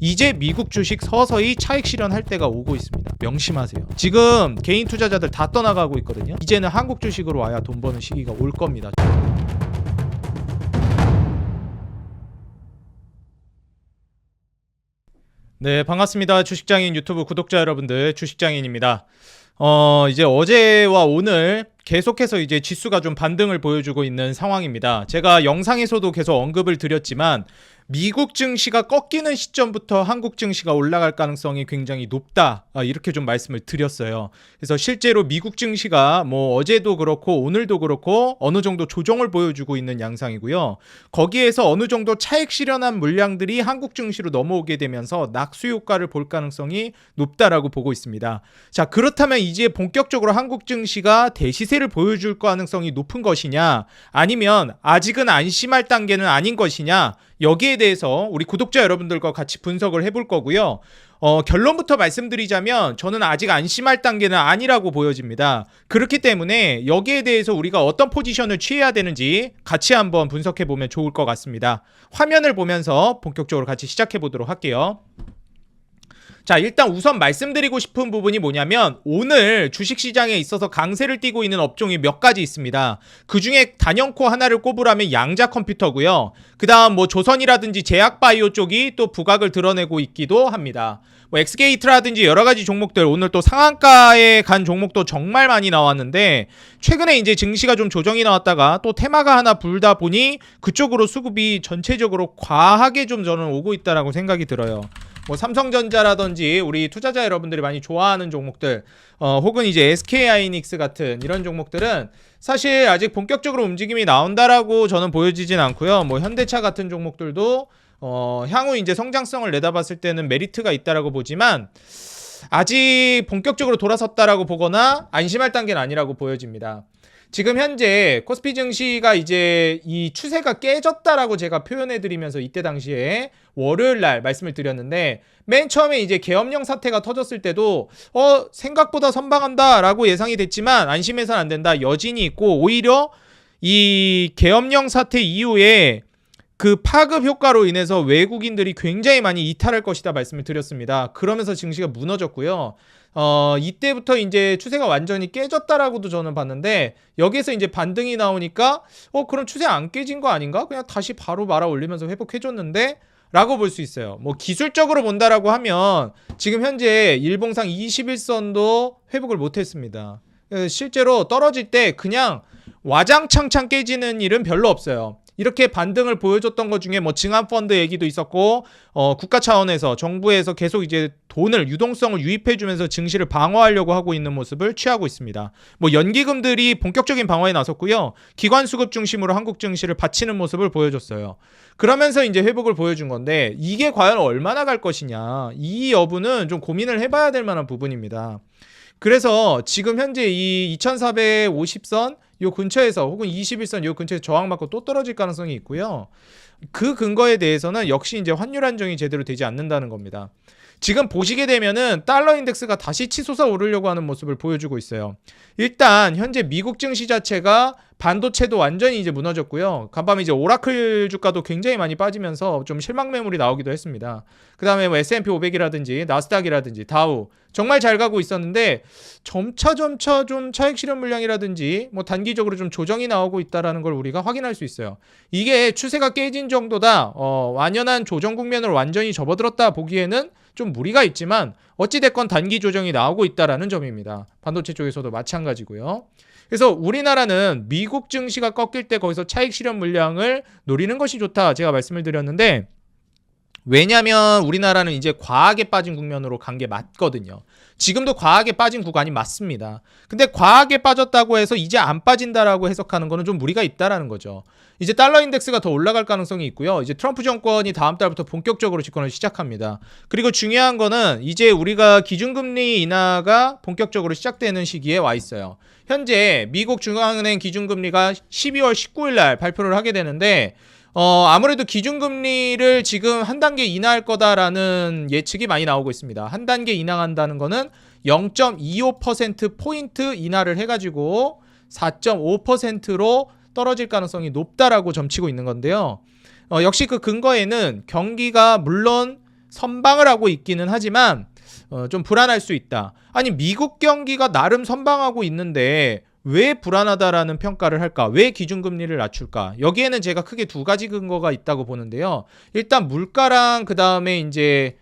이제 미국 주식 서서히 차익 실현할 때가 오고 있습니다. 명심하세요. 지금 개인 투자자들 다 떠나가고 있거든요. 이제는 한국 주식으로 와야 돈 버는 시기가 올 겁니다. 네, 반갑습니다. 주식장인 유튜브 구독자 여러분들, 주식장인입니다. 이제 어제와 오늘 계속해서 이제 지수가 좀 반등을 보여주고 있는 상황입니다. 제가 영상에서도 계속 언급을 드렸지만 미국 증시가 꺾이는 시점부터 한국 증시가 올라갈 가능성이 굉장히 높다, 이렇게 좀 말씀을 드렸어요. 그래서 실제로 미국 증시가 뭐 어제도 그렇고 오늘도 그렇고 어느 정도 조정을 보여주고 있는 양상이고요. 거기에서 어느 정도 차익 실현한 물량들이 한국 증시로 넘어오게 되면서 낙수 효과를 볼 가능성이 높다라고 보고 있습니다. 자, 그렇다면 이제 본격적으로 한국 증시가 대시세를 보여줄 가능성이 높은 것이냐, 아니면 아직은 안심할 단계는 아닌 것이냐, 여기에 대해서 우리 구독자 여러분들과 같이 분석을 해볼 거고요. 결론부터 말씀드리자면 저는 아직 안심할 단계는 아니라고 보여집니다. 그렇기 때문에 여기에 대해서 우리가 어떤 포지션을 취해야 되는지 같이 한번 분석해 보면 좋을 것 같습니다. 화면을 보면서 본격적으로 같이 시작해 보도록 할게요. 자, 일단 우선 말씀드리고 싶은 부분이 뭐냐면 오늘 주식시장에 있어서 강세를 띠고 있는 업종이 몇 가지 있습니다. 그 중에 단연코 하나를 꼽으라면 양자컴퓨터고요. 그 다음 뭐 조선이라든지 제약바이오 쪽이 또 부각을 드러내고 있기도 합니다. 뭐 엑스게이트라든지 여러 가지 종목들, 오늘 또 상한가에 간 종목도 정말 많이 나왔는데 최근에 이제 증시가 좀 조정이 나왔다가 또 테마가 하나 불다 보니 그쪽으로 수급이 전체적으로 과하게 좀 저는 오고 있다라고 생각이 들어요. 뭐 삼성전자라든지 우리 투자자 여러분들이 많이 좋아하는 종목들, 혹은 이제 SK하이닉스 같은 이런 종목들은 사실 아직 본격적으로 움직임이 나온다라고 저는 보여지진 않고요. 뭐 현대차 같은 종목들도 향후 이제 성장성을 내다봤을 때는 메리트가 있다라고 보지만 아직 본격적으로 돌아섰다라고 보거나 안심할 단계는 아니라고 보여집니다. 지금 현재 코스피 증시가 이제 이 추세가 깨졌다라고 제가 표현해드리면서 이때 당시에 월요일 날 말씀을 드렸는데, 맨 처음에 이제 계엄령 사태가 터졌을 때도 생각보다 선방한다라고 예상이 됐지만 안심해서는 안 된다, 여진이 있고, 오히려 이 계엄령 사태 이후에 그 파급 효과로 인해서 외국인들이 굉장히 많이 이탈할 것이다 말씀을 드렸습니다. 그러면서 증시가 무너졌고요. 이때부터 이제 추세가 완전히 깨졌다라고도 저는 봤는데, 여기에서 이제 반등이 나오니까 그럼 추세 안 깨진 거 아닌가? 그냥 다시 바로 말아 올리면서 회복해줬는데 라고 볼 수 있어요. 뭐 기술적으로 본다라고 하면 지금 현재 일봉상 21선도 회복을 못했습니다. 실제로 떨어질 때 그냥 와장창창 깨지는 일은 별로 없어요. 이렇게 반등을 보여줬던 것 중에 뭐 증환펀드 얘기도 있었고, 국가 차원에서 정부에서 계속 이제 돈을, 유동성을 유입해주면서 증시를 방어하려고 하고 있는 모습을 취하고 있습니다. 뭐 연기금들이 본격적인 방어에 나섰고요. 기관 수급 중심으로 한국 증시를 받치는 모습을 보여줬어요. 그러면서 이제 회복을 보여준 건데, 이게 과연 얼마나 갈 것이냐, 이 여부는 좀 고민을 해봐야 될 만한 부분입니다. 그래서 지금 현재 이 2450선 요 근처에서, 혹은 21선 요 근처에서 저항받고 또 떨어질 가능성이 있고요. 그 근거에 대해서는 역시 이제 환율 안정이 제대로 되지 않는다는 겁니다. 지금 보시게 되면은 달러 인덱스가 다시 치솟아 오르려고 하는 모습을 보여주고 있어요. 일단 현재 미국 증시 자체가 반도체도 완전히 이제 무너졌고요. 간밤에 이제 오라클 주가도 굉장히 많이 빠지면서 좀 실망 매물이 나오기도 했습니다. 그 다음에 뭐 S&P 500이라든지 나스닥이라든지 다우 정말 잘 가고 있었는데 점차 좀 차익 실현 물량이라든지 뭐 단기적으로 좀 조정이 나오고 있다라는 걸 우리가 확인할 수 있어요. 이게 추세가 깨진 정도다, 완연한 조정 국면으로 완전히 접어들었다 보기에는 좀 무리가 있지만 어찌됐건 단기 조정이 나오고 있다라는 점입니다. 반도체 쪽에서도 마찬가지고요. 그래서 우리나라는 미국 증시가 꺾일 때 거기서 차익 실현 물량을 노리는 것이 좋다, 제가 말씀을 드렸는데, 왜냐면 우리나라는 이제 과하게 빠진 국면으로 간 게 맞거든요. 지금도 과하게 빠진 구간이 맞습니다. 근데 과하게 빠졌다고 해서 이제 안 빠진다라고 해석하는 거는 좀 무리가 있다라는 거죠. 이제 달러 인덱스가 더 올라갈 가능성이 있고요. 이제 트럼프 정권이 다음 달부터 본격적으로 집권을 시작합니다. 그리고 중요한 거는 이제 우리가 기준금리 인하가 본격적으로 시작되는 시기에 와 있어요. 현재 미국 중앙은행 기준금리가 12월 19일 날 발표를 하게 되는데, 아무래도 기준금리를 지금 한 단계 인하할 거다라는 예측이 많이 나오고 있습니다. 한 단계 인하한다는 거는 0.25%포인트 인하를 해가지고 4.5%로 떨어질 가능성이 높다라고 점치고 있는 건데요. 역시 그 근거에는 경기가 물론 선방을 하고 있기는 하지만 좀 불안할 수 있다. 아니 미국 경기가 나름 선방하고 있는데 왜 불안하다라는 평가를 할까? 왜 기준금리를 낮출까? 여기에는 제가 크게 두 가지 근거가 있다고 보는데요. 일단 물가랑 그 다음에 이제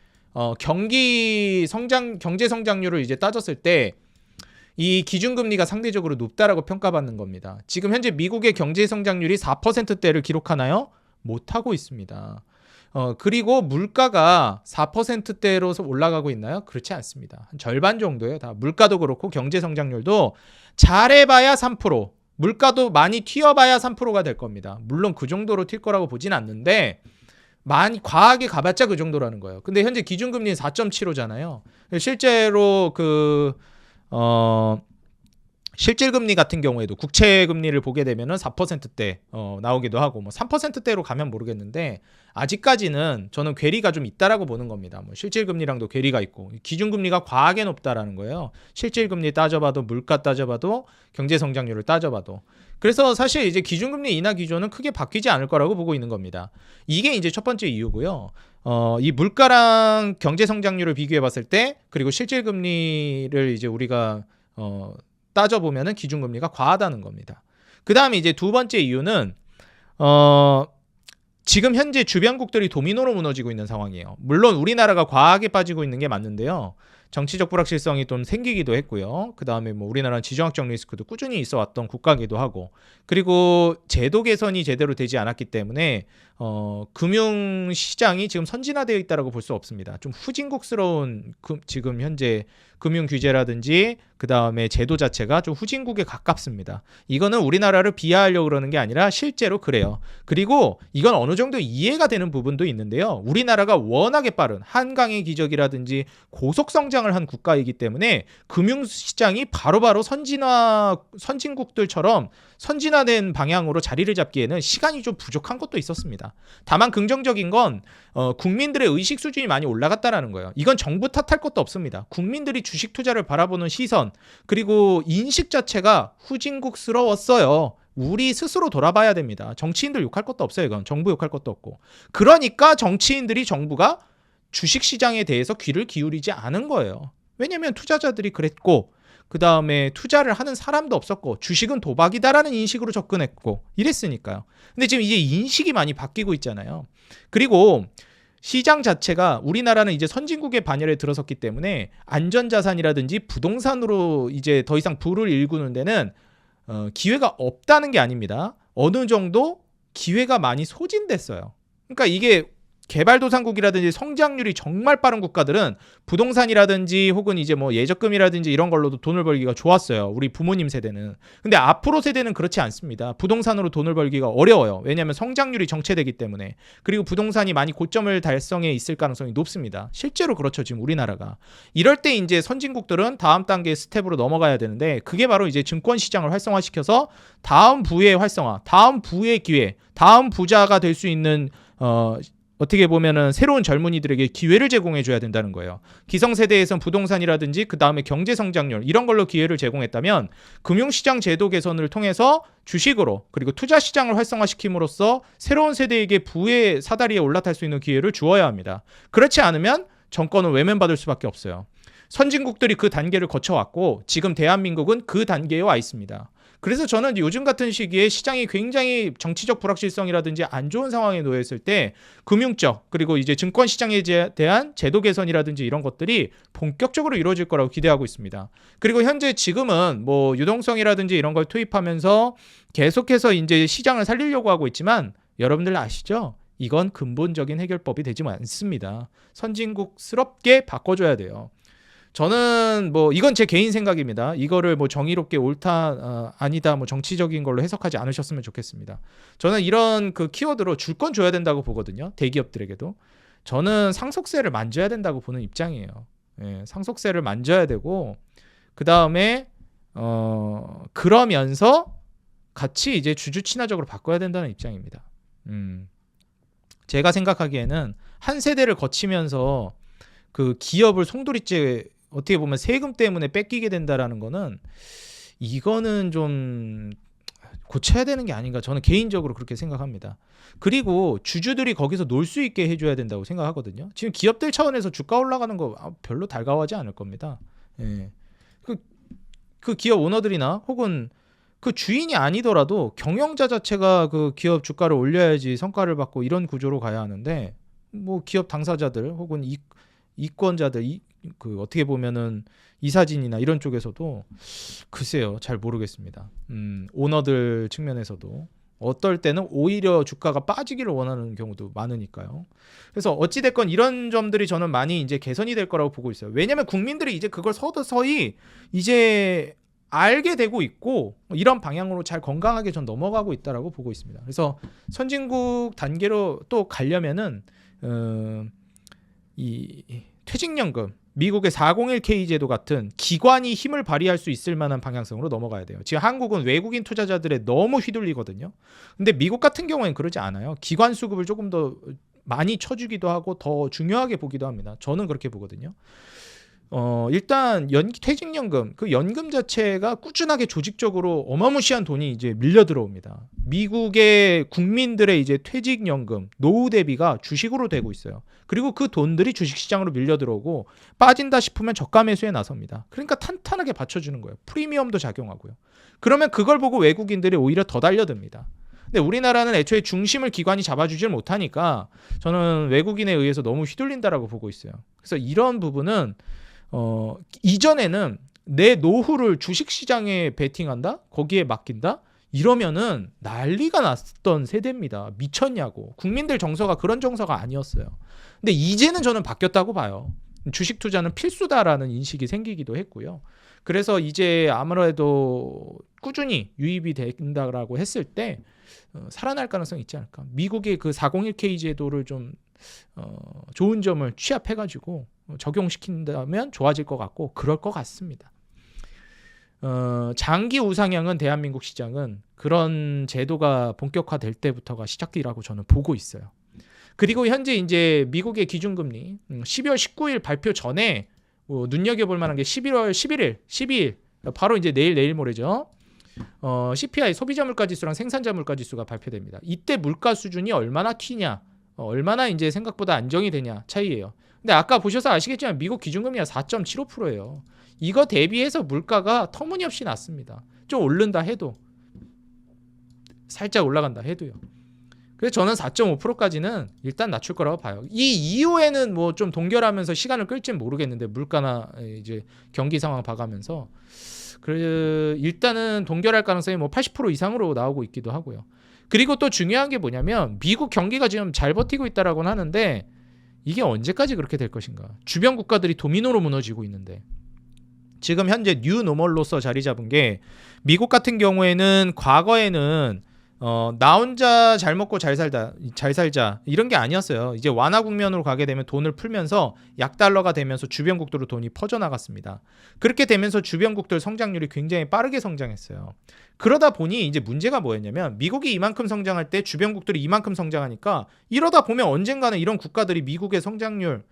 경제 성장률을 이제 따졌을 때 이 기준금리가 상대적으로 높다라고 평가받는 겁니다. 지금 현재 미국의 경제 성장률이 4%대를 기록하나요? 못하고 있습니다. 그리고 물가가 4%대로 올라가고 있나요? 그렇지 않습니다. 한 절반 정도예요. 다 물가도 그렇고 경제 성장률도 잘해봐야 3%, 물가도 많이 튀어봐야 3%가 될 겁니다. 물론 그 정도로 튈 거라고 보진 않는데 많이 과하게 가봤자 그 정도라는 거예요. 근데 현재 기준금리는 4.75잖아요. 실제로 실질금리 같은 경우에도 국채금리를 보게 되면은 4%대 나오기도 하고 뭐 3%대로 가면 모르겠는데 아직까지는 저는 괴리가 좀 있다라고 보는 겁니다. 뭐 실질금리랑도 괴리가 있고 기준금리가 과하게 높다라는 거예요. 실질금리 따져봐도 물가 따져봐도 경제성장률을 따져봐도 그래서 사실 이제 기준금리 인하 기조는 크게 바뀌지 않을 거라고 보고 있는 겁니다. 이게 이제 첫 번째 이유고요. 이 물가랑 경제성장률을 비교해 봤을 때 그리고 실질금리를 이제 우리가 따져보면은 기준금리가 과하다는 겁니다. 그 다음에 이제 두 번째 이유는 지금 현재 주변국들이 도미노로 무너지고 있는 상황이에요. 물론 우리나라가 과하게 빠지고 있는 게 맞는데요. 정치적 불확실성이 좀 생기기도 했고요. 그 다음에 뭐 우리나라는 지정학적 리스크도 꾸준히 있어 왔던 국가이기도 하고 그리고 제도 개선이 제대로 되지 않았기 때문에 금융시장이 지금 선진화되어 있다고 볼 수 없습니다. 좀 후진국스러운 지금 현재 금융 규제라든지 그 다음에 제도 자체가 좀 후진국에 가깝습니다. 이거는 우리나라를 비하하려고 그러는 게 아니라 실제로 그래요. 그리고 이건 어느 정도 이해가 되는 부분도 있는데요. 우리나라가 워낙에 빠른 한강의 기적이라든지 고속 성장을 한 국가이기 때문에 금융시장이 바로바로 선진국들처럼 선진화된 방향으로 자리를 잡기에는 시간이 좀 부족한 것도 있었습니다. 다만 긍정적인 건 국민들의 의식 수준이 많이 올라갔다는 거예요. 이건 정부 탓할 것도 없습니다. 국민들이 주식 투자를 바라보는 시선 그리고 인식 자체가 후진국스러웠어요. 우리 스스로 돌아봐야 됩니다. 정치인들 욕할 것도 없어요. 이건 정부 욕할 것도 없고. 그러니까 정치인들이 정부가 주식시장에 대해서 귀를 기울이지 않은 거예요. 왜냐하면 투자자들이 그랬고 그 다음에 투자를 하는 사람도 없었고 주식은 도박이다라는 인식으로 접근했고 이랬으니까요. 근데 지금 이제 인식이 많이 바뀌고 있잖아요. 그리고 시장 자체가 우리나라는 이제 선진국의 반열에 들어섰기 때문에 안전자산이라든지 부동산으로 이제 더 이상 부를 일구는 데는 기회가 없다는 게 아닙니다. 어느 정도 기회가 많이 소진됐어요. 그러니까 이게 개발도상국이라든지 성장률이 정말 빠른 국가들은 부동산이라든지 혹은 이제 뭐 예적금이라든지 이런 걸로도 돈을 벌기가 좋았어요. 우리 부모님 세대는. 근데 앞으로 세대는 그렇지 않습니다. 부동산으로 돈을 벌기가 어려워요. 왜냐하면 성장률이 정체되기 때문에. 그리고 부동산이 많이 고점을 달성해 있을 가능성이 높습니다. 실제로 그렇죠. 지금 우리나라가. 이럴 때 이제 선진국들은 다음 단계 스텝으로 넘어가야 되는데 그게 바로 이제 증권시장을 활성화시켜서 다음 부의 활성화, 다음 부의 기회, 다음 부자가 될 수 있는 어떻게 보면은 새로운 젊은이들에게 기회를 제공해 줘야 된다는 거예요. 기성세대에선 부동산이라든지 그 다음에 경제성장률 이런 걸로 기회를 제공했다면 금융시장 제도 개선을 통해서 주식으로 그리고 투자시장을 활성화시킴으로써 새로운 세대에게 부의 사다리에 올라탈 수 있는 기회를 주어야 합니다. 그렇지 않으면 정권은 외면받을 수밖에 없어요. 선진국들이 그 단계를 거쳐왔고 지금 대한민국은 그 단계에 와 있습니다. 그래서 저는 요즘 같은 시기에 시장이 굉장히 정치적 불확실성이라든지 안 좋은 상황에 놓여있을 때 금융적 그리고 이제 증권시장에 대한 제도 개선이라든지 이런 것들이 본격적으로 이루어질 거라고 기대하고 있습니다. 그리고 현재 지금은 뭐 유동성이라든지 이런 걸 투입하면서 계속해서 이제 시장을 살리려고 하고 있지만 여러분들 아시죠? 이건 근본적인 해결법이 되지 않습니다. 선진국스럽게 바꿔줘야 돼요. 저는 뭐 이건 제 개인 생각입니다. 이거를 뭐 정의롭게 옳다 아니다 뭐 정치적인 걸로 해석하지 않으셨으면 좋겠습니다. 저는 이런 그 키워드로 줄 건 줘야 된다고 보거든요. 대기업들에게도. 저는 상속세를 만져야 된다고 보는 입장이에요. 예, 상속세를 만져야 되고 그 다음에 그러면서 같이 이제 주주 친화적으로 바꿔야 된다는 입장입니다. 제가 생각하기에는 한 세대를 거치면서 그 기업을 송두리째 어떻게 보면 세금 때문에 뺏기게 된다라는 거는 이거는 좀 고쳐야 되는 게 아닌가 저는 개인적으로 그렇게 생각합니다. 그리고 주주들이 거기서 놀 수 있게 해줘야 된다고 생각하거든요. 지금 기업들 차원에서 주가 올라가는 거 별로 달가워하지 않을 겁니다. 예. 그 기업 오너들이나 혹은 그 주인이 아니더라도 경영자 자체가 그 기업 주가를 올려야지 성과를 받고 이런 구조로 가야 하는데 뭐 기업 당사자들 혹은 이권자들 그 어떻게 보면은 이사진이나 이런 쪽에서도 글쎄요 잘 모르겠습니다. 오너들 측면에서도 어떨 때는 오히려 주가가 빠지기를 원하는 경우도 많으니까요. 그래서 어찌 됐건 이런 점들이 저는 많이 이제 개선이 될 거라고 보고 있어요. 왜냐하면 국민들이 이제 그걸 서서히 이제 알게 되고 있고 이런 방향으로 잘 건강하게 전 넘어가고 있다라고 보고 있습니다. 그래서 선진국 단계로 또 가려면은 이 퇴직연금 미국의 401k 제도 같은 기관이 힘을 발휘할 수 있을 만한 방향성으로 넘어가야 돼요. 지금 한국은 외국인 투자자들에 너무 휘둘리거든요. 근데 미국 같은 경우에는 그러지 않아요. 기관 수급을 조금 더 많이 쳐주기도 하고 더 중요하게 보기도 합니다. 저는 그렇게 보거든요. 일단 퇴직연금 그 연금 자체가 꾸준하게 조직적으로 어마무시한 돈이 이제 밀려 들어옵니다. 미국의 국민들의 이제 퇴직연금 노후 대비가 주식으로 되고 있어요. 그리고 그 돈들이 주식시장으로 밀려 들어오고 빠진다 싶으면 저가 매수에 나섭니다. 그러니까 탄탄하게 받쳐주는 거예요. 프리미엄도 작용하고요. 그러면 그걸 보고 외국인들이 오히려 더 달려듭니다. 근데 우리나라는 애초에 중심을 기관이 잡아주질 못하니까 저는 외국인에 의해서 너무 휘둘린다라고 보고 있어요. 그래서 이런 부분은 이전에는 내 노후를 주식시장에 베팅한다? 거기에 맡긴다? 이러면은 난리가 났던 세대입니다. 미쳤냐고. 국민들 정서가 그런 정서가 아니었어요. 근데 이제는 저는 바뀌었다고 봐요. 주식 투자는 필수다라는 인식이 생기기도 했고요. 그래서 이제 아무래도 꾸준히 유입이 된다라고 했을 때 살아날 가능성이 있지 않을까. 미국의 그 401k 제도를 좀 좋은 점을 취합해가지고 적용시킨다면 좋아질 것 같고 그럴 것 같습니다. 장기 우상향은 대한민국 시장은 그런 제도가 본격화될 때부터가 시작이라고 저는 보고 있어요. 그리고 현재 이제 미국의 기준금리 12월 19일 발표 전에 눈여겨볼 만한 게 11월 11일, 12일 바로 이제 내일 모레죠. CPI 소비자 물가 지수랑 생산자 물가 지수가 발표됩니다. 이때 물가 수준이 얼마나 튀냐, 얼마나 이제 생각보다 안정이 되냐 차이예요. 근데 아까 보셔서 아시겠지만 미국 기준금리가 4.75%예요. 이거 대비해서 물가가 터무니없이 낮습니다. 좀 오른다 해도 살짝 올라간다 해도요. 그래서 저는 4.5%까지는 일단 낮출 거라고 봐요. 이 이후에는 뭐 좀 동결하면서 시간을 끌지는 모르겠는데 물가나 이제 경기 상황 봐가면서 일단은 동결할 가능성이 뭐 80% 이상으로 나오고 있기도 하고요. 그리고 또 중요한 게 뭐냐면 미국 경기가 지금 잘 버티고 있다라고는 하는데 이게 언제까지 그렇게 될 것인가? 주변 국가들이 도미노로 무너지고 있는데 지금 현재 뉴 노멀로서 자리 잡은 게 미국 같은 경우에는 과거에는 나 혼자 잘 먹고 잘 살자 이런 게 아니었어요. 이제 완화 국면으로 가게 되면 돈을 풀면서 약달러가 되면서 주변국들로 돈이 퍼져나갔습니다. 그렇게 되면서 주변국들 성장률이 굉장히 빠르게 성장했어요. 그러다 보니 이제 문제가 뭐였냐면 미국이 이만큼 성장할 때 주변국들이 이만큼 성장하니까 이러다 보면 언젠가는 이런 국가들이 미국의 성장률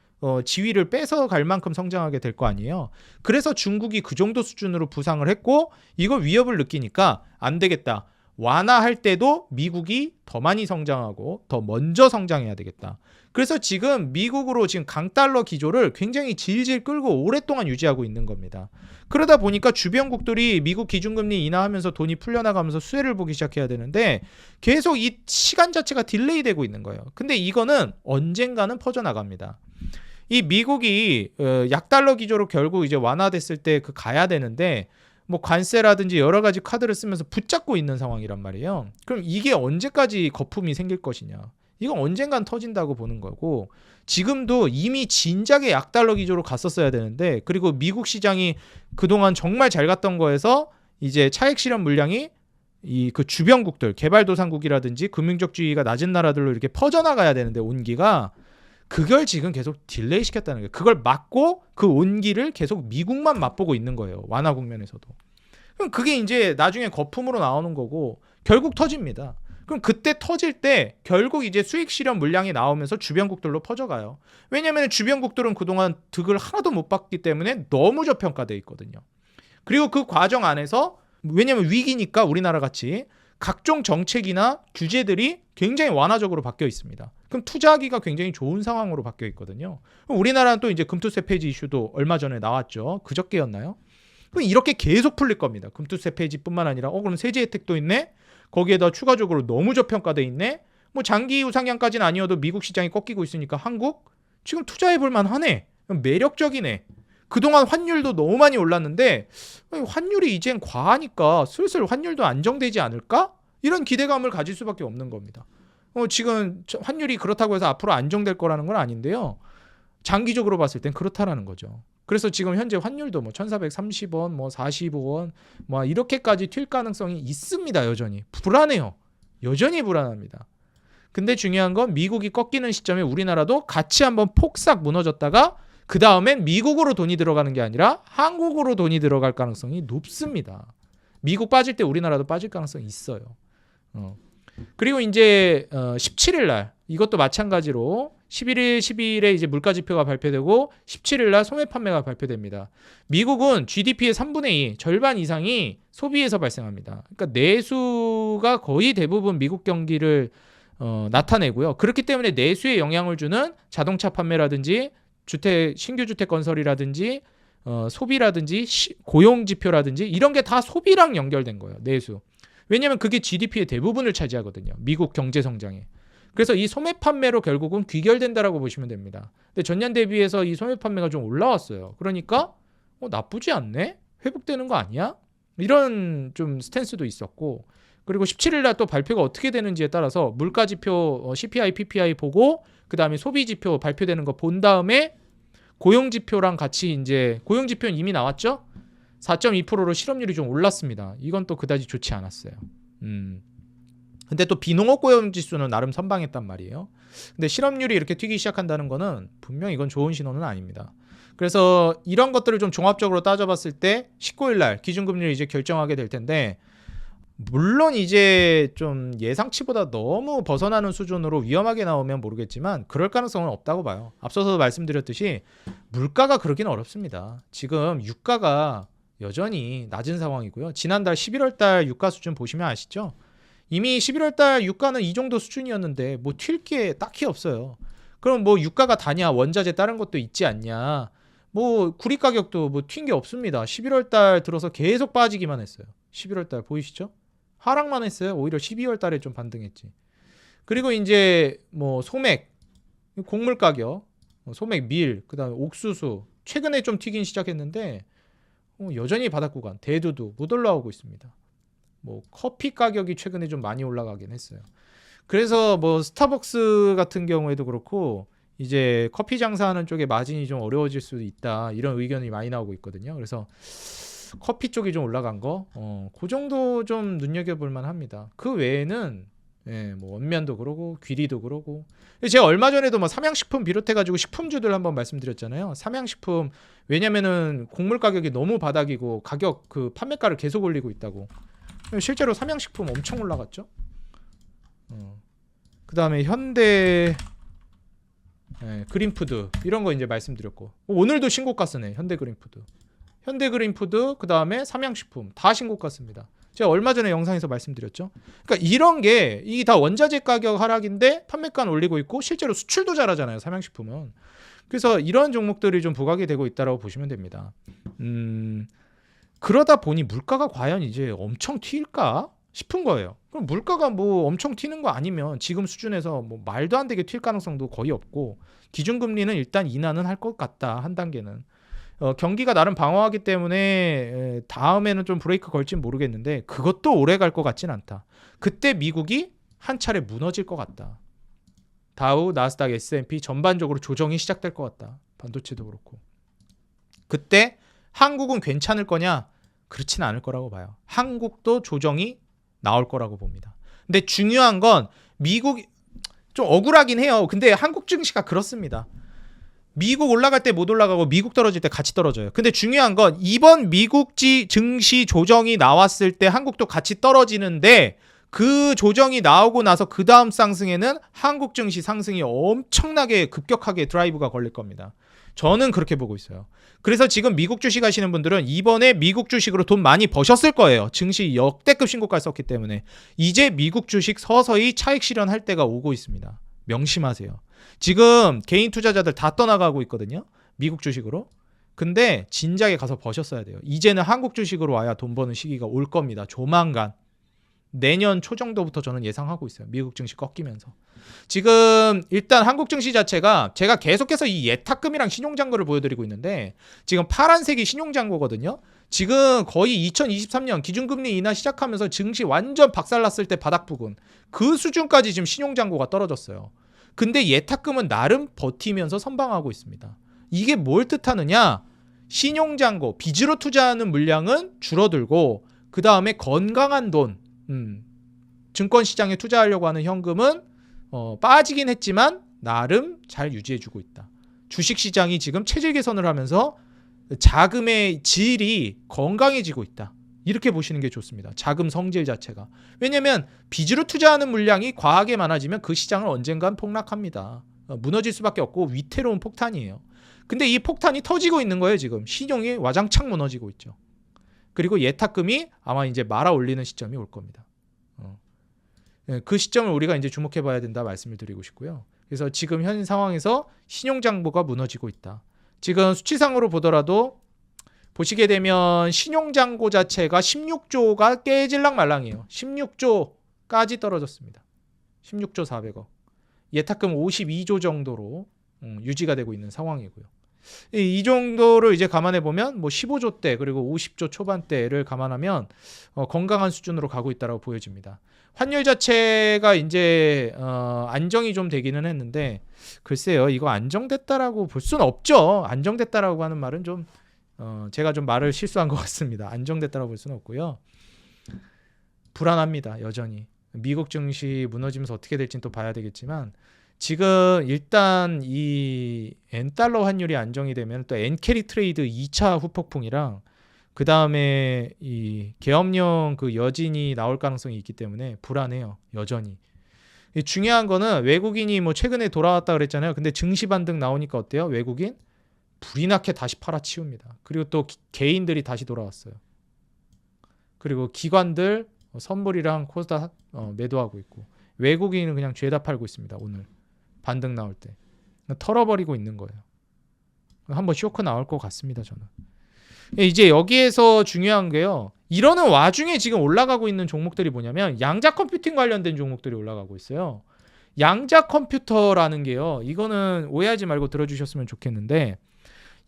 지위를 뺏어갈 만큼 성장하게 될 거 아니에요. 그래서 중국이 그 정도 수준으로 부상을 했고 이걸 위협을 느끼니까 안 되겠다. 완화할 때도 미국이 더 많이 성장하고 더 먼저 성장해야 되겠다. 그래서 지금 미국으로 지금 강달러 기조를 굉장히 질질 끌고 오랫동안 유지하고 있는 겁니다. 그러다 보니까 주변국들이 미국 기준금리 인하하면서 돈이 풀려나가면서 수혜를 보기 시작해야 되는데 계속 이 시간 자체가 딜레이 되고 있는 거예요. 근데 이거는 언젠가는 퍼져나갑니다. 이 미국이 약달러 기조로 결국 이제 완화됐을 때 그 가야 되는데 뭐 관세라든지 여러 가지 카드를 쓰면서 붙잡고 있는 상황이란 말이에요. 그럼 이게 언제까지 거품이 생길 것이냐. 이건 언젠간 터진다고 보는 거고 지금도 이미 진작에 약달러 기조로 갔었어야 되는데 그리고 미국 시장이 그동안 정말 잘 갔던 거에서 이제 차익 실현 물량이 이 그 주변국들 개발도상국이라든지 금융적 지위가 낮은 나라들로 이렇게 퍼져나가야 되는데 온기가 그걸 지금 계속 딜레이 시켰다는 거예요. 그걸 막고 그 온기를 계속 미국만 맛보고 있는 거예요. 완화 국면에서도. 그럼 그게 이제 나중에 거품으로 나오는 거고 결국 터집니다. 그럼 그때 터질 때 결국 이제 수익 실현 물량이 나오면서 주변국들로 퍼져가요. 왜냐하면 주변국들은 그동안 득을 하나도 못 봤기 때문에 너무 저평가돼 있거든요. 그리고 그 과정 안에서 왜냐하면 위기니까 우리나라 같이 각종 정책이나 규제들이 굉장히 완화적으로 바뀌어 있습니다. 그럼 투자하기가 굉장히 좋은 상황으로 바뀌어 있거든요. 우리나라는 또 이제 금투세 폐지 이슈도 얼마 전에 나왔죠. 그저께였나요? 그럼 이렇게 계속 풀릴 겁니다. 금투세 폐지뿐만 아니라 그럼 세제 혜택도 있네? 거기에다 추가적으로 너무 저평가돼 있네? 뭐 장기 우상향까지는 아니어도 미국 시장이 꺾이고 있으니까 한국 지금 투자해볼 만하네. 매력적이네. 그동안 환율도 너무 많이 올랐는데 환율이 이젠 과하니까 슬슬 환율도 안정되지 않을까? 이런 기대감을 가질 수밖에 없는 겁니다. 지금 환율이 그렇다고 해서 앞으로 안정될 거라는 건 아닌데요. 장기적으로 봤을 땐 그렇다라는 거죠. 그래서 지금 현재 환율도 뭐 1430원, 뭐 45원, 뭐 이렇게까지 튈 가능성이 있습니다. 여전히. 불안해요. 여전히 불안합니다. 근데 중요한 건 미국이 꺾이는 시점에 우리나라도 같이 한번 폭삭 무너졌다가 그 다음엔 미국으로 돈이 들어가는 게 아니라 한국으로 돈이 들어갈 가능성이 높습니다. 미국 빠질 때 우리나라도 빠질 가능성이 있어요. 그리고 이제 17일 날 이것도 마찬가지로 11일, 12일에 이제 물가지표가 발표되고 17일 날 소매 판매가 발표됩니다. 미국은 GDP의 3분의 2, 절반 이상이 소비에서 발생합니다. 그러니까 내수가 거의 대부분 미국 경기를 나타내고요. 그렇기 때문에 내수에 영향을 주는 자동차 판매라든지 신규 주택 건설이라든지 소비라든지 고용 지표라든지 이런 게 다 소비랑 연결된 거예요. 내수. 왜냐하면 그게 GDP의 대부분을 차지하거든요. 미국 경제 성장에. 그래서 이 소매 판매로 결국은 귀결된다라고 보시면 됩니다. 근데 전년 대비해서 이 소매 판매가 좀 올라왔어요. 그러니까 나쁘지 않네? 회복되는 거 아니야? 이런 좀 스탠스도 있었고, 그리고 17일 날 또 발표가 어떻게 되는지에 따라서 물가 지표 CPI, PPI 보고 그 다음에 소비 지표 발표되는 거 본 다음에 고용 지표랑 같이 이제 고용 지표는 이미 나왔죠? 4.2%로 실업률이 좀 올랐습니다. 이건 또 그다지 좋지 않았어요. 근데 또 비농업 고용 지수는 나름 선방했단 말이에요. 근데 실업률이 이렇게 튀기 시작한다는 거는 분명 이건 좋은 신호는 아닙니다. 그래서 이런 것들을 좀 종합적으로 따져봤을 때 19일 날 기준금리를 이제 결정하게 될 텐데, 물론 이제 좀 예상치보다 너무 벗어나는 수준으로 위험하게 나오면 모르겠지만 그럴 가능성은 없다고 봐요. 앞서서 말씀드렸듯이 물가가 그러긴 어렵습니다. 지금 유가가 여전히 낮은 상황이고요. 지난달 11월 달 유가 수준 보시면 아시죠? 이미 11월 달 유가는 이 정도 수준이었는데 뭐 튈 게 딱히 없어요. 그럼 뭐 유가가 다냐, 원자재 다른 것도 있지 않냐, 뭐 구리 가격도 뭐 튄 게 없습니다. 11월 달 들어서 계속 빠지기만 했어요. 11월 달 보이시죠? 하락만 했어요. 오히려 12월 달에 좀 반등했지. 그리고 이제 뭐 소맥, 곡물 가격, 소맥, 밀, 그다음에 옥수수 최근에 좀 튀긴 시작했는데 여전히 바닥 구간, 대두도 못 올라오고 있습니다. 뭐 커피 가격이 최근에 좀 많이 올라가긴 했어요. 그래서 뭐 스타벅스 같은 경우에도 그렇고 이제 커피 장사하는 쪽에 마진이 좀 어려워질 수도 있다, 이런 의견이 많이 나오고 있거든요. 그래서 커피 쪽이 좀 올라간 거, 그 정도 좀 눈여겨볼 만합니다. 그 외에는 뭐 원면도 그러고 귀리도 그러고. 제가 얼마 전에도 뭐 삼양식품 비롯해가지고 식품주들 한번 말씀드렸잖아요. 삼양식품, 왜냐면은 곡물 가격이 너무 바닥이고 가격 그 판매가를 계속 올리고 있다고. 실제로 삼양식품 엄청 올라갔죠. 그 다음에 현대 그린푸드 이런 거 이제 말씀드렸고, 오늘도 신고가 쓰네. 현대그린푸드, 그 다음에 삼양식품 다 신고가 씁니다. 제가 얼마 전에 영상에서 말씀드렸죠. 그러니까 이런 게 이 다 원자재 가격 하락인데 판매가는 올리고 있고 실제로 수출도 잘하잖아요, 삼양식품은. 그래서 이런 종목들이 좀 부각이 되고 있다라고 보시면 됩니다. 그러다 보니 물가가 과연 이제 엄청 튈까 싶은 거예요. 그럼 물가가 뭐 엄청 튀는 거 아니면 지금 수준에서 뭐 말도 안 되게 튈 가능성도 거의 없고, 기준금리는 일단 인하는 할 것 같다, 한 단계는. 경기가 나름 방어하기 때문에 다음에는 좀 브레이크 걸진 모르겠는데 그것도 오래 갈 것 같진 않다. 그때 미국이 한 차례 무너질 것 같다. 다우, 나스닥, S&P 전반적으로 조정이 시작될 것 같다. 반도체도 그렇고. 그때 한국은 괜찮을 거냐? 그렇진 않을 거라고 봐요. 한국도 조정이 나올 거라고 봅니다. 근데 중요한 건 미국이 좀 억울하긴 해요. 근데 한국 증시가 그렇습니다. 미국 올라갈 때 못 올라가고 미국 떨어질 때 같이 떨어져요. 근데 중요한 건 이번 미국 증시 조정이 나왔을 때 한국도 같이 떨어지는데, 그 조정이 나오고 나서 그 다음 상승에는 한국 증시 상승이 엄청나게 급격하게 드라이브가 걸릴 겁니다. 저는 그렇게 보고 있어요. 그래서 지금 미국 주식 하시는 분들은 이번에 미국 주식으로 돈 많이 버셨을 거예요. 증시 역대급 신고가를 썼기 때문에. 이제 미국 주식 서서히 차익 실현할 때가 오고 있습니다. 명심하세요. 지금 개인 투자자들 다 떠나가고 있거든요. 미국 주식으로. 근데 진작에 가서 버셨어야 돼요. 이제는 한국 주식으로 와야 돈 버는 시기가 올 겁니다. 조만간. 내년 초 정도부터 저는 예상하고 있어요. 미국 증시 꺾이면서. 지금 일단 한국 증시 자체가 제가 계속해서 이 예탁금이랑 신용잔고를 보여드리고 있는데 지금 파란색이 신용잔고거든요. 지금 거의 2023년 기준금리 인하 시작하면서 증시 완전 박살났을 때 바닥 부근 그 수준까지 지금 신용잔고가 떨어졌어요. 근데 예탁금은 나름 버티면서 선방하고 있습니다. 이게 뭘 뜻하느냐? 신용잔고, 빚으로 투자하는 물량은 줄어들고 그 다음에 건강한 돈, 증권시장에 투자하려고 하는 현금은 빠지긴 했지만 나름 잘 유지해주고 있다. 주식시장이 지금 체질 개선을 하면서 자금의 질이 건강해지고 있다. 이렇게 보시는 게 좋습니다. 자금 성질 자체가. 왜냐하면 빚으로 투자하는 물량이 과하게 많아지면 그 시장은 언젠간 폭락합니다. 무너질 수밖에 없고 위태로운 폭탄이에요. 근데 이 폭탄이 터지고 있는 거예요. 지금 신용이 와장창 무너지고 있죠. 그리고 예탁금이 아마 이제 말아 올리는 시점이 올 겁니다. 그 시점을 우리가 이제 주목해 봐야 된다 말씀을 드리고 싶고요. 그래서 지금 현 상황에서 신용장부가 무너지고 있다. 지금 수치상으로 보더라도 보시게 되면 신용장고 자체가 16조가 깨질랑 말랑이에요. 16조까지 떨어졌습니다. 16조 400억. 예탁금 52조 정도로 유지가 되고 있는 상황이고요. 이 정도를 이제 감안해 보면 뭐 15조대 그리고 50조 초반대를 감안하면 건강한 수준으로 가고 있다고 보여집니다. 환율 자체가 이제 안정이 좀 되기는 했는데 글쎄요, 이거 안정됐다라고 볼 수는 없죠. 안정됐다라고 하는 말은 좀 제가 좀 말을 실수한 것 같습니다. 안정됐다라고 볼 수는 없고요. 불안합니다. 여전히 미국 증시 무너지면서 어떻게 될지는 또 봐야 되겠지만 지금 일단 이 엔달러 환율이 안정이 되면 또 엔캐리 트레이드 2차 후폭풍이랑 그 다음에 이 계엄령 그 여진이 나올 가능성이 있기 때문에 불안해요. 여전히. 중요한 거는 외국인이 뭐 최근에 돌아왔다 그랬잖아요. 근데 증시 반등 나오니까 어때요? 외국인 불이 나게 다시 팔아치웁니다. 그리고 또 개인들이 다시 돌아왔어요. 그리고 기관들 선물이랑 코스닥 매도하고 있고 외국인은 그냥 죄다 팔고 있습니다. 오늘 반등 나올 때 털어버리고 있는 거예요. 한번 쇼크 나올 것 같습니다. 저는. 이제 여기에서 중요한 게요. 이러는 와중에 지금 올라가고 있는 종목들이 뭐냐면 양자 컴퓨팅 관련된 종목들이 올라가고 있어요. 양자 컴퓨터라는 게요. 이거는 오해하지 말고 들어주셨으면 좋겠는데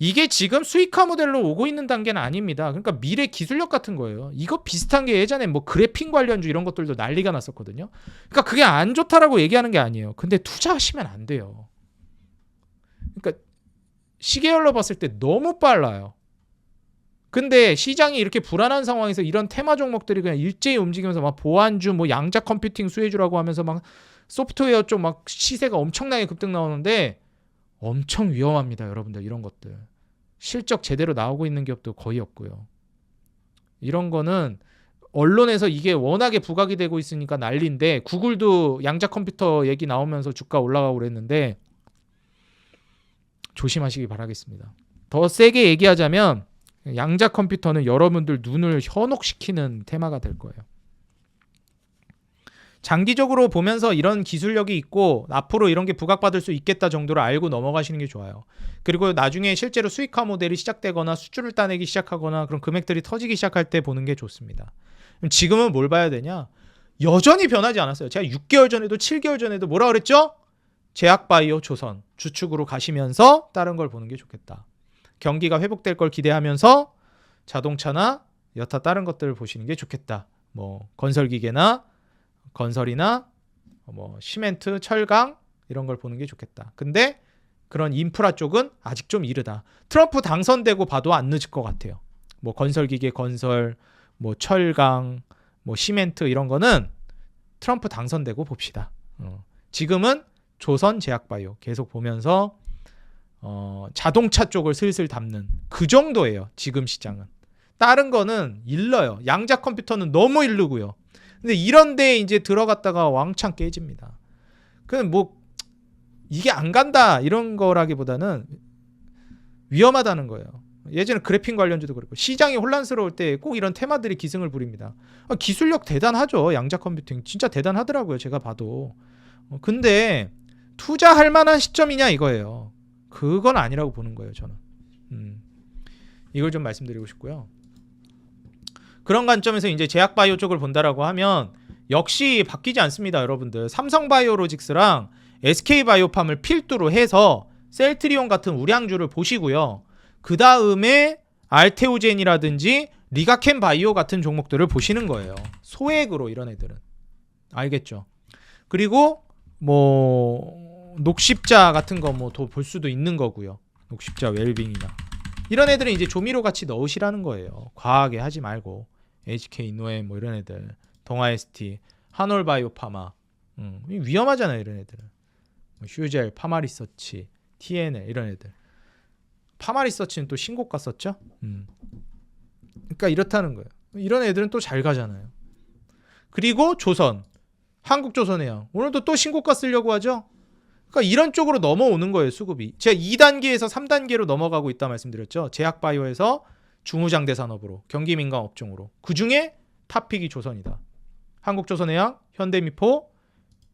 이게 지금 수익화 모델로 오고 있는 단계는 아닙니다. 그러니까 미래 기술력 같은 거예요. 이거 비슷한 게 예전에 뭐 그래픽 관련주 이런 것들도 난리가 났었거든요. 그러니까 그게 안 좋다라고 얘기하는 게 아니에요. 근데 투자하시면 안 돼요. 그러니까 시계열로 봤을 때 너무 빨라요. 근데 시장이 이렇게 불안한 상황에서 이런 테마 종목들이 그냥 일제히 움직이면서 막 보안주, 뭐 양자 컴퓨팅 수혜주라고 하면서 막 소프트웨어 쪽 막 시세가 엄청나게 급등 나오는데 엄청 위험합니다, 여러분들. 이런 것들 실적 제대로 나오고 있는 기업도 거의 없고요. 이런 거는 언론에서 이게 워낙에 부각이 되고 있으니까 난리인데 구글도 양자 컴퓨터 얘기 나오면서 주가 올라가고 그랬는데 조심하시기 바라겠습니다. 더 세게 얘기하자면 양자 컴퓨터는 여러분들 눈을 현혹시키는 테마가 될 거예요. 장기적으로 보면서 이런 기술력이 있고 앞으로 이런 게 부각받을 수 있겠다 정도로 알고 넘어가시는 게 좋아요. 그리고 나중에 실제로 수익화 모델이 시작되거나 수주를 따내기 시작하거나 그런 금액들이 터지기 시작할 때 보는 게 좋습니다. 지금은 뭘 봐야 되냐? 여전히 변하지 않았어요. 제가 6개월 전에도 7개월 전에도 뭐라 그랬죠? 제약바이오, 조선 주축으로 가시면서 다른 걸 보는 게 좋겠다. 경기가 회복될 걸 기대하면서 자동차나 여타 다른 것들을 보시는 게 좋겠다. 뭐 건설기계나 건설이나 뭐 시멘트, 철강 이런 걸 보는 게 좋겠다. 근데 그런 인프라 쪽은 아직 좀 이르다. 트럼프 당선되고 봐도 안 늦을 것 같아요. 뭐 건설기계, 건설, 뭐 철강, 뭐 시멘트 이런 거는 트럼프 당선되고 봅시다. 지금은 조선, 제약바이오 계속 보면서 자동차 쪽을 슬슬 담는 그 정도예요. 지금 시장은. 다른 거는 일러요. 양자 컴퓨터는 너무 일르고요. 근데 이런 데에 이제 들어갔다가 왕창 깨집니다. 그냥 뭐 이게 안 간다 이런 거라기보다는 위험하다는 거예요. 예전에 그래핀 관련주도 그렇고 시장이 혼란스러울 때 꼭 이런 테마들이 기승을 부립니다. 기술력 대단하죠. 양자 컴퓨팅 진짜 대단하더라고요. 제가 봐도. 근데 투자할 만한 시점이냐 이거예요. 그건 아니라고 보는 거예요. 저는. 이걸 좀 말씀드리고 싶고요. 그런 관점에서 이제 제약바이오 쪽을 본다라고 하면 역시 바뀌지 않습니다. 여러분들. 삼성바이오로직스랑 SK바이오팜을 필두로 해서 셀트리온 같은 우량주를 보시고요. 그 다음에 알테오젠이라든지 리가켄 바이오 같은 종목들을 보시는 거예요. 소액으로 이런 애들은. 알겠죠? 그리고 뭐 녹십자 같은 거 뭐 더 볼 수도 있는 거고요. 녹십자 웰빙이나 이런 애들은 이제 조미료 같이 넣으시라는 거예요. 과하게 하지 말고. HK 노엠 뭐 이런 애들, 동아ST, 한올바이오파마 위험하잖아요. 이런 애들은. 휴젤, 파마리서치, TNL 이런 애들. 파마리서치는 또 신고가 썼죠. 그러니까 이렇다는 거예요. 이런 애들은 또 잘 가잖아요. 그리고 조선, 한국조선해양 오늘도 또 신고가 쓰려고 하죠. 그러니까 이런 쪽으로 넘어오는 거예요. 수급이. 제가 2단계에서 3단계로 넘어가고 있다 말씀드렸죠. 제약바이오에서 중후장대산업으로, 경기민감업종으로. 그중에 탑픽이 조선이다. 한국조선해양, 현대미포,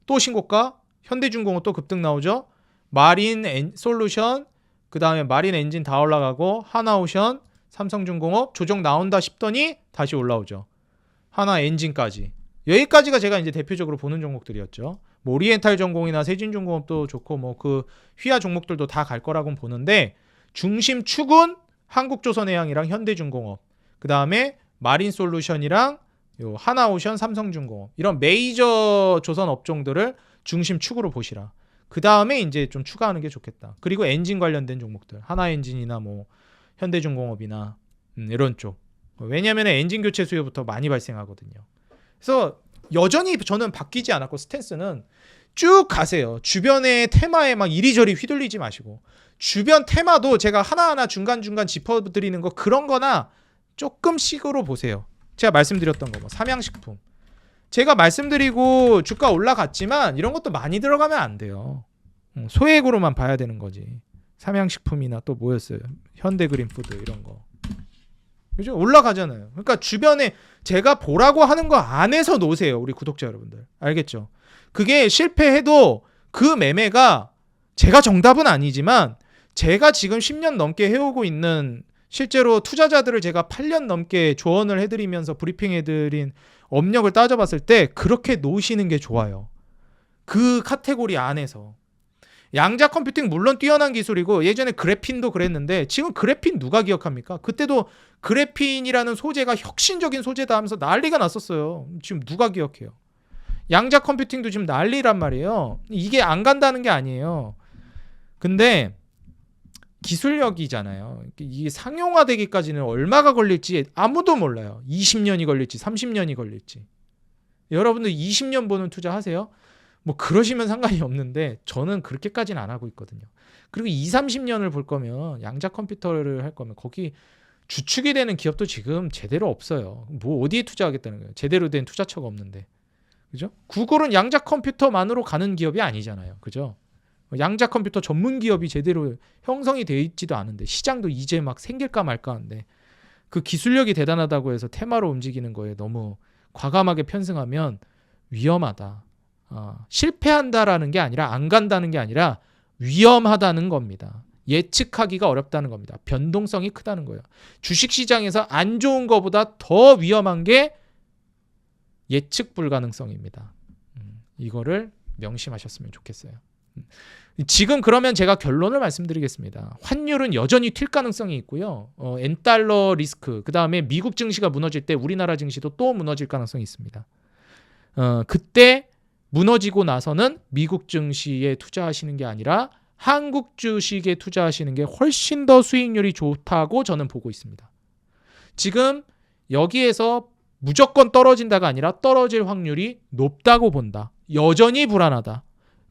또 신고가, 현대중공업 또 급등 나오죠. 마린솔루션, 그 다음에 마린엔진 다 올라가고 하나오션, 삼성중공업 조정 나온다 싶더니 다시 올라오죠. 하나엔진까지. 여기까지가 제가 이제 대표적으로 보는 종목들이었죠. 뭐 오리엔탈 전공이나 세진중공업도 좋고 뭐 그 휘하 종목들도 다 갈 거라고는 보는데 중심 축은 한국조선해양이랑 현대중공업, 그 다음에 마린솔루션이랑 요 하나오션, 삼성중공업 이런 메이저 조선 업종들을 중심 축으로 보시라. 그 다음에 이제 좀 추가하는 게 좋겠다. 그리고 엔진 관련된 종목들, 하나엔진이나 뭐 현대중공업이나 이런 쪽. 왜냐하면 엔진 교체 수요부터 많이 발생하거든요. 그래서 여전히 저는 바뀌지 않았고 스탠스는 쭉 가세요. 주변의 테마에 막 이리저리 휘둘리지 마시고 주변 테마도 제가 하나하나 중간중간 짚어드리는 거 그런 거나 조금씩으로 보세요. 제가 말씀드렸던 거 뭐 삼양식품 제가 말씀드리고 주가 올라갔지만 이런 것도 많이 들어가면 안 돼요. 소액으로만 봐야 되는 거지. 삼양식품이나 또 뭐였어요? 현대그린푸드 이런 거. 그죠? 올라가잖아요. 그러니까 주변에 제가 보라고 하는 거 안에서 놓으세요. 우리 구독자 여러분들. 알겠죠? 그게 실패해도 그 매매가 제가 정답은 아니지만 제가 지금 10년 넘게 해오고 있는 실제로 투자자들을 제가 8년 넘게 조언을 해드리면서 브리핑해드린 업력을 따져봤을 때 그렇게 놓으시는 게 좋아요. 그 카테고리 안에서. 양자 컴퓨팅 물론 뛰어난 기술이고 예전에 그래핀도 그랬는데 지금 그래핀 누가 기억합니까? 그때도 그래핀이라는 소재가 혁신적인 소재다 하면서 난리가 났었어요. 지금 누가 기억해요? 양자 컴퓨팅도 지금 난리란 말이에요. 이게 안 간다는 게 아니에요. 근데 기술력이잖아요. 이게 상용화되기까지는 얼마가 걸릴지 아무도 몰라요. 20년이 걸릴지 30년이 걸릴지. 여러분들 20년 보는 투자 하세요? 뭐 그러시면 상관이 없는데 저는 그렇게까지는 안 하고 있거든요. 그리고 20, 30년을 볼 거면 양자 컴퓨터를 할 거면 거기 주축이 되는 기업도 지금 제대로 없어요. 뭐 어디에 투자하겠다는 거예요. 제대로 된 투자처가 없는데. 그죠? 구글은 양자 컴퓨터만으로 가는 기업이 아니잖아요. 그죠? 양자 컴퓨터 전문 기업이 제대로 형성이 되어 있지도 않은데 시장도 이제 막 생길까 말까 한데 그 기술력이 대단하다고 해서 테마로 움직이는 거에 너무 과감하게 편승하면 위험하다. 실패한다라는 게 아니라 안 간다는 게 아니라 위험하다는 겁니다. 예측하기가 어렵다는 겁니다. 변동성이 크다는 거예요. 주식시장에서 안 좋은 것보다 더 위험한 게 예측 불가능성입니다. 이거를 명심하셨으면 좋겠어요. 지금 그러면 제가 결론을 말씀드리겠습니다. 환율은 여전히 튈 가능성이 있고요. 엔달러 리스크, 그 다음에 미국 증시가 무너질 때 우리나라 증시도 또 무너질 가능성이 있습니다. 그때 무너지고 나서는 미국 증시에 투자하시는 게 아니라 한국 주식에 투자하시는 게 훨씬 더 수익률이 좋다고 저는 보고 있습니다. 지금 여기에서 무조건 떨어진다가 아니라 떨어질 확률이 높다고 본다. 여전히 불안하다.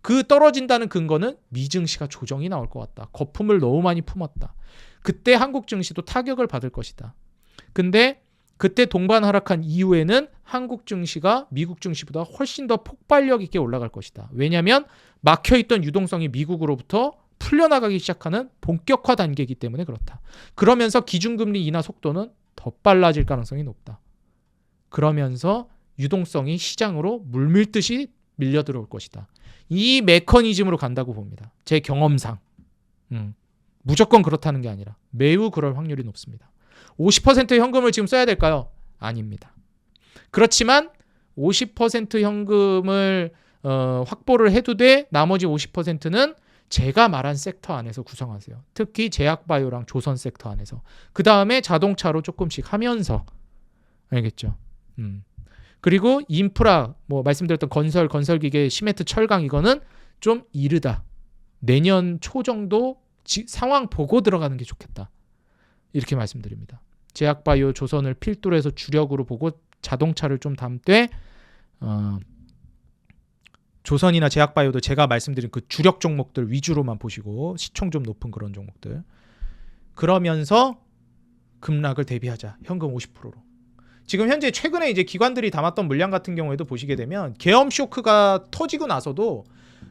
그 떨어진다는 근거는 미증시가 조정이 나올 것 같다. 거품을 너무 많이 품었다. 그때 한국 증시도 타격을 받을 것이다. 근데 그때 동반 하락한 이후에는 한국 증시가 미국 증시보다 훨씬 더 폭발력 있게 올라갈 것이다. 왜냐하면 막혀있던 유동성이 미국으로부터 풀려나가기 시작하는 본격화 단계이기 때문에 그렇다. 그러면서 기준금리 인하 속도는 더 빨라질 가능성이 높다. 그러면서 유동성이 시장으로 물밀듯이 밀려 들어올 것이다. 이 메커니즘으로 간다고 봅니다. 제 경험상. 무조건 그렇다는 게 아니라 매우 그럴 확률이 높습니다. 50% 현금을 지금 써야 될까요? 아닙니다. 그렇지만 50% 현금을 확보를 해도 돼 나머지 50%는 제가 말한 섹터 안에서 구성하세요. 특히 제약바이오랑 조선 섹터 안에서. 그 다음에 자동차로 조금씩 하면서. 알겠죠? 그리고 인프라, 뭐 말씀드렸던 건설기계, 시멘트, 철강 이거는 좀 이르다. 내년 초 정도 상황 보고 들어가는 게 좋겠다. 이렇게 말씀드립니다. 제약바이오, 조선을 필두로 해서 주력으로 보고 자동차를 좀 담되 조선이나 제약바이오도 제가 말씀드린 그 주력 종목들 위주로만 보시고 시총 좀 높은 그런 종목들. 그러면서 급락을 대비하자. 현금 50%로. 지금 현재 최근에 이제 기관들이 담았던 물량 같은 경우에도 보시게 되면 계엄 쇼크가 터지고 나서도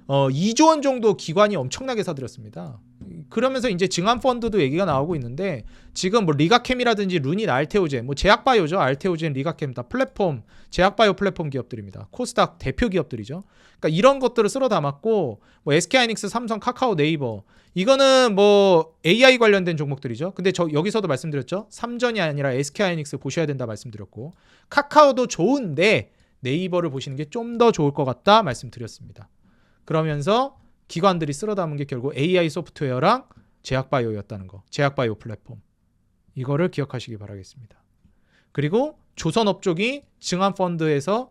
2조 원 정도 기관이 엄청나게 사들였습니다. 그러면서 이제 증한 펀드도 얘기가 나오고 있는데 지금 뭐 리가캠이라든지 루닛, 알테오젠, 뭐 제약바이오죠. 알테오젠, 리가캠 다 플랫폼, 제약바이오 플랫폼 기업들입니다. 코스닥 대표 기업들이죠. 그러니까 이런 것들을 쓸어 담았고 뭐 SK하이닉스, 삼성, 카카오, 네이버 이거는 뭐 AI 관련된 종목들이죠. 근데 저 여기서도 말씀드렸죠. 삼전이 아니라 SK하이닉스 보셔야 된다 말씀드렸고 카카오도 좋은데 네이버를 보시는 게 좀 더 좋을 것 같다 말씀드렸습니다. 그러면서 기관들이 쓸어 담은 게 결국 AI 소프트웨어랑 제약바이오였다는 거. 제약바이오 플랫폼. 이거를 기억하시기 바라겠습니다. 그리고 조선업종이 증한펀드에서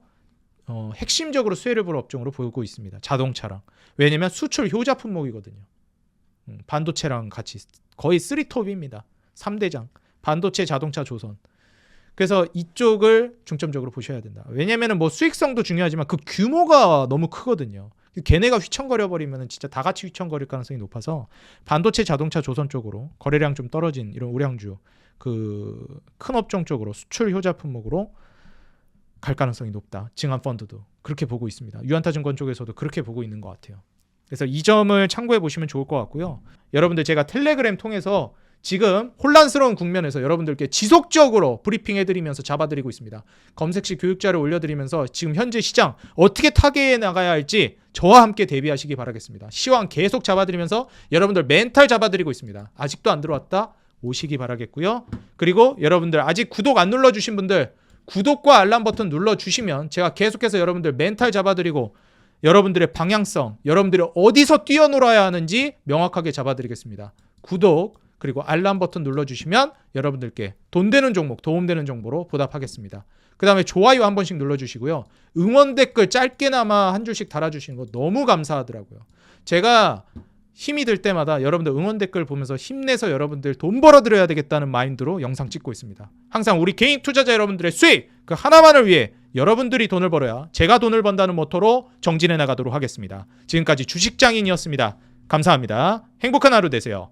핵심적으로 수혜를 볼 업종으로 보고 있습니다. 자동차랑. 왜냐면 수출 효자 품목이거든요. 반도체랑 같이 거의 3톱입니다. 3대장. 반도체, 자동차, 조선. 그래서 이쪽을 중점적으로 보셔야 된다. 왜냐면은 뭐 수익성도 중요하지만 그 규모가 너무 크거든요. 걔네가 휘청거려 버리면 진짜 다 같이 휘청거릴 가능성이 높아서 반도체, 자동차, 조선 쪽으로 거래량 좀 떨어진 이런 우량주 그 큰 업종 쪽으로 수출 효자 품목으로 갈 가능성이 높다. 증한펀드도 그렇게 보고 있습니다. 유한타증권 쪽에서도 그렇게 보고 있는 것 같아요. 그래서 이 점을 참고해 보시면 좋을 것 같고요. 여러분들 제가 텔레그램 통해서 지금 혼란스러운 국면에서 여러분들께 지속적으로 브리핑해드리면서 잡아드리고 있습니다. 검색식 교육자를 올려드리면서 지금 현재 시장 어떻게 타개해 나가야 할지 저와 함께 대비하시기 바라겠습니다. 시황 계속 잡아드리면서 여러분들 멘탈 잡아드리고 있습니다. 아직도 안 들어왔다? 오시기 바라겠고요. 그리고 여러분들 아직 구독 안 눌러주신 분들 구독과 알람 버튼 눌러주시면 제가 계속해서 여러분들 멘탈 잡아드리고 여러분들의 방향성, 여러분들이 어디서 뛰어놀아야 하는지 명확하게 잡아드리겠습니다. 구독 그리고 알람 버튼 눌러주시면 여러분들께 돈 되는 종목, 도움되는 정보로 보답하겠습니다. 그 다음에 좋아요 한 번씩 눌러주시고요. 응원 댓글 짧게나마 한 줄씩 달아주시는 거 너무 감사하더라고요. 제가 힘이 들 때마다 여러분들 응원 댓글 보면서 힘내서 여러분들 돈 벌어드려야 되겠다는 마인드로 영상 찍고 있습니다. 항상 우리 개인 투자자 여러분들의 수익 그 하나만을 위해 여러분들이 돈을 벌어야 제가 돈을 번다는 모토로 정진해 나가도록 하겠습니다. 지금까지 주식장인이었습니다. 감사합니다. 행복한 하루 되세요.